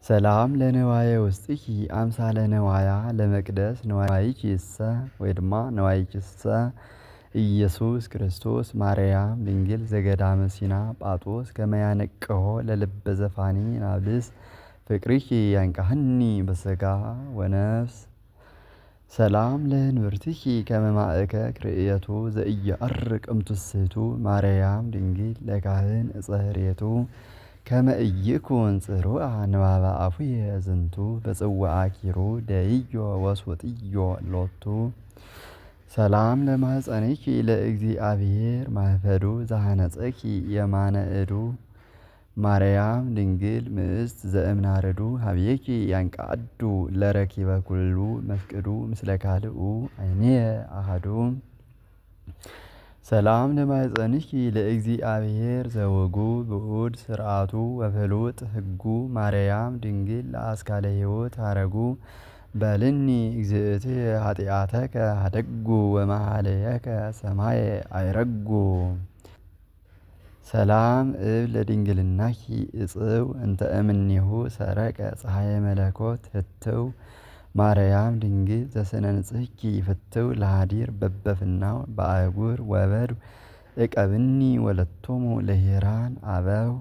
ሰላም ለነዋየ ውስጥኪ አምሳለ ነዋያ ለመቅደስ ነዋይኪሰ ወይድማ ነዋይኪሰ ኢየሱስ ክርስቶስ ማርያም ድንግል ዘገዳመ ሲና ጳጦስ ከመያነቅሆ ለልበ ዘፋኒ ናብልስ ፍቅርኪ ያንቃህኒ በስጋ ወነፍስ ሰላም ለህንብርትኪ ከመማእከ ክርእየቱ ዘኢየዐርቅ እምትስሕቱ ማርያም ድንግል ለካህን እፀህሬቱ ከመ ኢይኩን ጽሩዓ ንባበ አፉየ ዝንቱ በጽዋዓ ኪሩ ደይዮ ወስውጥዮ ሎቱ ሰላም ለማኅፀንኪ ለእግዚአብሔር ማኅፈዱ ዘሐነጸኪ የማነ እዱ ማርያም ድንግል ምእስት ዘእምናረዱ ሀብየኪ ያንቃዱ ለረኪበ ኩሉ መፍቅዱ ምስለ ካልኡ አይንየ አሐዱ ሰላም ለማኅፀንኪ ለእግዚአብሔር ዘወጉ ብዑድ ስርዓቱ ወፍሉጥ ሕጉ ማርያም ድንግል ለአስካለ ሕይወት ሐረጉ በልኒ እግዝእትየ ኃጢአተከ ሀደጉ ወመኃልየከ ሰማየ አይረጉ ሰላም እብል ለድንግልናኪ እጽው እንተ እምኔሁ ሰረቀ ፀሐየ መለኮት ህትው ማርያም ድንግል ዘስነ ንጽሕኪ ፍትው ለሃዲር በበፍናው በአህጉር ወበድው እቀብኒ ወለቶሙ ለሄራን አበው